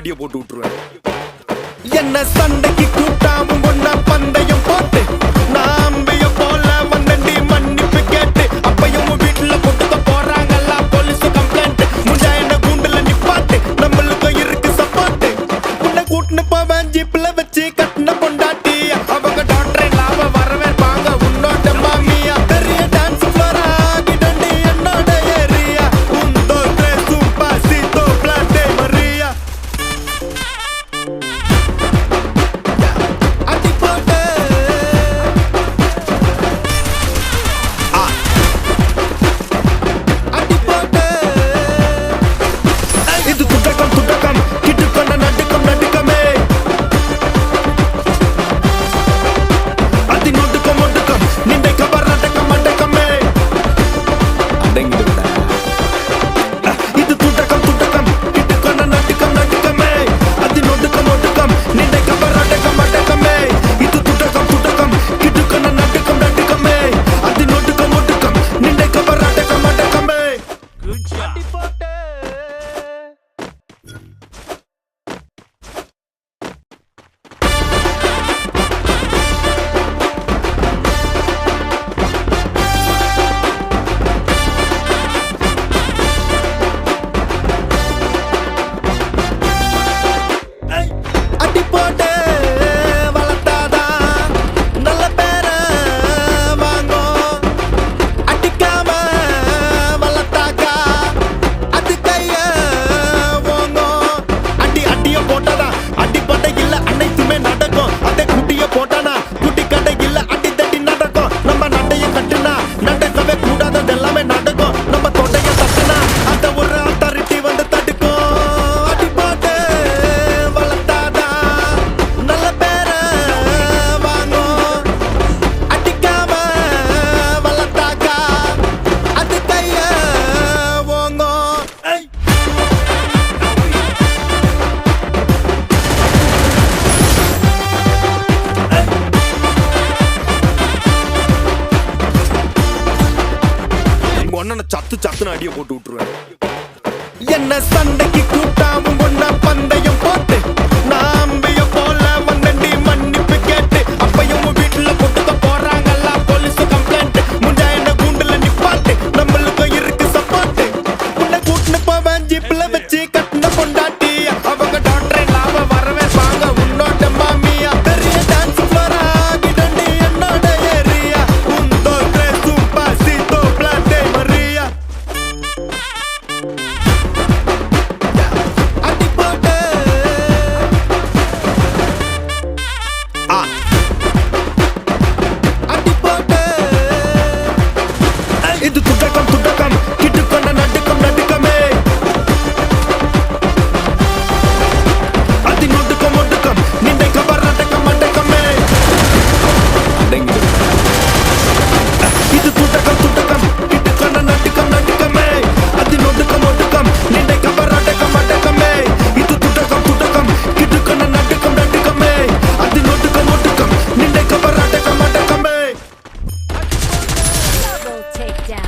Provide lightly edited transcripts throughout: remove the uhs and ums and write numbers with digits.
அடிய போட்டு விட்டுருவேன். என்ன சண்டைக்கு கூட்டாவும் ஒன்னா பந்தயம் போட்டு நாம்பிய போல வந்தண்டி மன்னிப்பு கேட்டு அப்பையும் வீட்டுல கொட்டுக்க போறாங்கல்ல போலீஸ் கம்ப்ளைண்ட் முஞ்சா என்ன கூண்டுல நிப்பாட்டு நம்மளுக்கும் இருக்கு சப்போர்ட் உன்னை கூட்டுன்னு போவேன் ஜீப்ல வச்சு கட்டின பொண்டாட்டி அவங்க டாக்டர் லாப வரவேற்பாங்க உன்னோட மாமியா பெரிய டான்ஸ் ஃப்ளோரா கிடண்டி என்னோட ஏரியா உந்தோ ட்ரெஸும் பாசிதோ பிளாட்டே மரியா சத்து சத்துன்னு அடிய போட்டு விட்டுருவேன். என்ன சண்டைக்கு கூட்டாவும் ஒன்னா பந்தயம் போட்டு நாம்பிய போல வந்தண்டி மன்னிப்பு கேட்டு அப்பையும் வீட்டுல கொட்டுக்க போறாங்கல்ல போலீஸ் கம்ப்ளைண்ட் முஞ்சா என்ன கூண்டுல நிப்பாட்டு நம்மளுக்கும் இருக்கு சப்போர்ட் உன்னை கூட்டுன்னு போவேன் ஜீப்ல வச்சு கட்டின பொண்டாட்டி அவங்க டாக்டர் லாப வரவேற்பாங்க உன்னோட மாமியா பெரிய டான்ஸ் ஃப்ளோரா கிடண்டி என்னோட ஏரியா உந்தோ ட்ரெஸும் பாசிதோ பிளாட்டே மரியா இது துடக்கம் துடக்கம் கிட்டுக்கொண்ட நடுக்கம் நடுக்கமே அதி நொடுக்கம் ஒடுக்கம் நின்றை கபர் அடக்கம் அடக்கமே இது துடக்கம் துடக்கம் கிட்டுக்கொண்ட நடுக்கம் நடுக்கமே அதி நொடுக்கம் ஒடுக்கம் நின்றை கபர் அடக்கம் அடக்கமே இது துடக்கம் துடக்கம் கிட்டுக்கொண்ட நடுக்கம் நடுக்கமே அதி நொடுக்கம் ஒடுக்கம் நின்றை கபர் அடக்கம் அடக்கமே. Double takedown.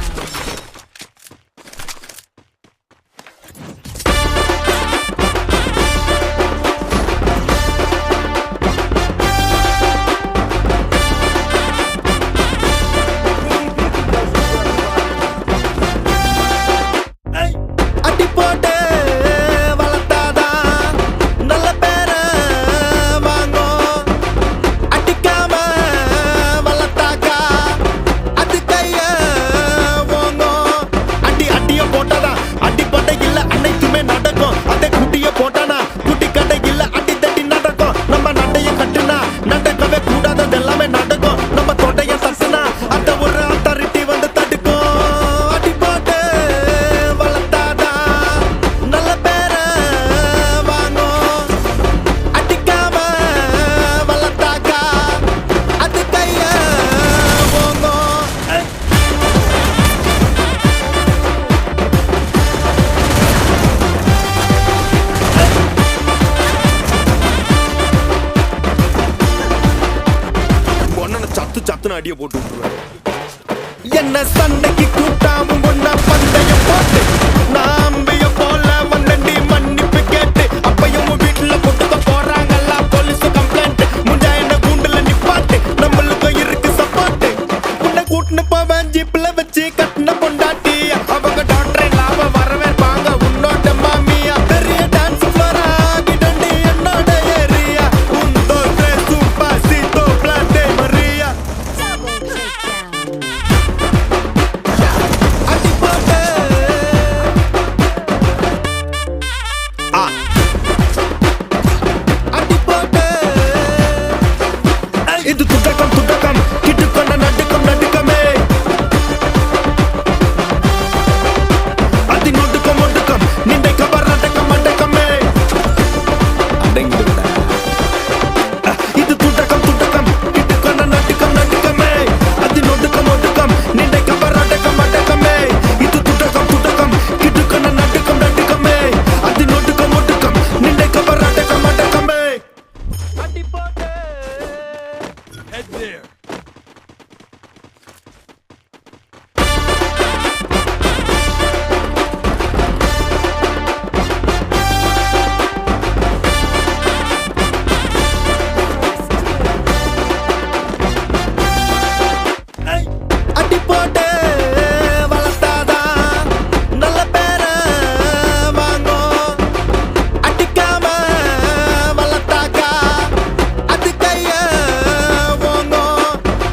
அடி போட்டு வளர்த்தாதான் நல்ல பேரை வாங்கும் அடிக்காம வளர்த்தாக்கா அது கைய வாங்கும் அடி அடிய போட்டாதான் அடி பட்டை இல்ல அனைத்துமே நடக்கும் அதை குட்டிய போட்டானா குட்டி கடை இல்ல அடி தட்டி நடக்கும் நம்ம நடைய கட்டுனா நடக்கவே கூடாதது எல்லாமே நடக்கும் நம்ம தொடைய தட்டுனா அந்த ஒரு அத்தாரிட்டி வந்து தடுக்கும் அடி போட்டு வளர்த்தாதான் நல்ல பேரை வாங்கும் அடிக்காம வளர்த்தாக்கா அது கைய வாங்கும். ஒன்னு சத்து சத்துன்னு அடிய போட்டு விட்டுருவேன். என்ன சண்டைக்கு கூட்டாவும் ஒன்னா பந்தயம் போட்டு நாம்பிய போல வந்தண்டி மன்னிப்பு கேட்டு அப்பையும் அவன் ஜிப்ல வச்சு கட்டின பொண்டாட்டி அவங்க டாக்டர் இல்லாம வரவேற்பாங்க உன்னோட மாமியா பெரிய டான்ஸ் ஃப்ளோரா கிடண்டி என்னோட ஏரியா உந்தோ சூப்பர் சீட்டோ பிளாட்டே மரியா அடி போட்டு அடி போட்டு இது துடக்கம் துடக்கம் கிட்டுக்கொண்ட நடுக்கம் நடுக்கமே அது நொடுக்கம் ஒடுக்கம் நின்றை கவர் அடக்கம் அடக்கமே அடங்கிடுடா இது துடக்கம் துடக்கம் கிட்டுக்கொண்ட நடுக்கம் நடுக்கமே அது நொடுக்கம் ஒடுக்கம் நின்றை கவர் அடக்கம் அடக்கமே இது துடக்கம் துடக்கம் கிட்டுக்கொண்ட நடுக்கம் நடுக்கமே அது நொடுக்கம் ஒடுக்கம் நின்றை கவர் அடக்கம் அடக்கமே அடி போட்டு Head there. அடி போட்டு வளர்த்தாதான் நல்ல பேர வாங்கும் அடிக்காம வளர்த்தாக்கா அது கைய வாங்கும்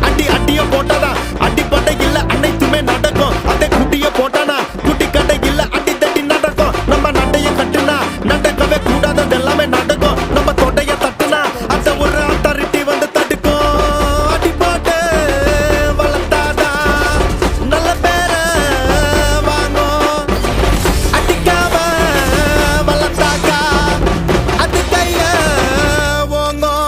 அடி அடிய போட்டாதான் அடி பட்டை இல்ல அனைத்துமே நடக்கும் அதே குட்டிய போட்டானா குட்டி கடை இல்ல அடி தட்டி நடக்கும் நம்ம நடைய கட்டுனா நடக்கவே கூடாதது எல்லாமே நடக்கும் நம்ம தொடைய தட்டுனா அந்த ஒரு அத்தாரிட்டி வந்து தடுக்கும் அடி போட்டு வளர்த்தாதான் நல்ல பேர வாங்கும் அடிக்காம வளர்த்தாக்கா அது கைய வாங்கும்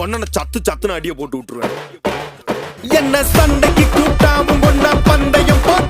ஒன்ன சத்து சத்துன்னு அடிய போட்டு விட்டுருவேன் என்ன சண்டைக்கு கூட்டாவும் ஒன்ன பந்தயம் போட்டு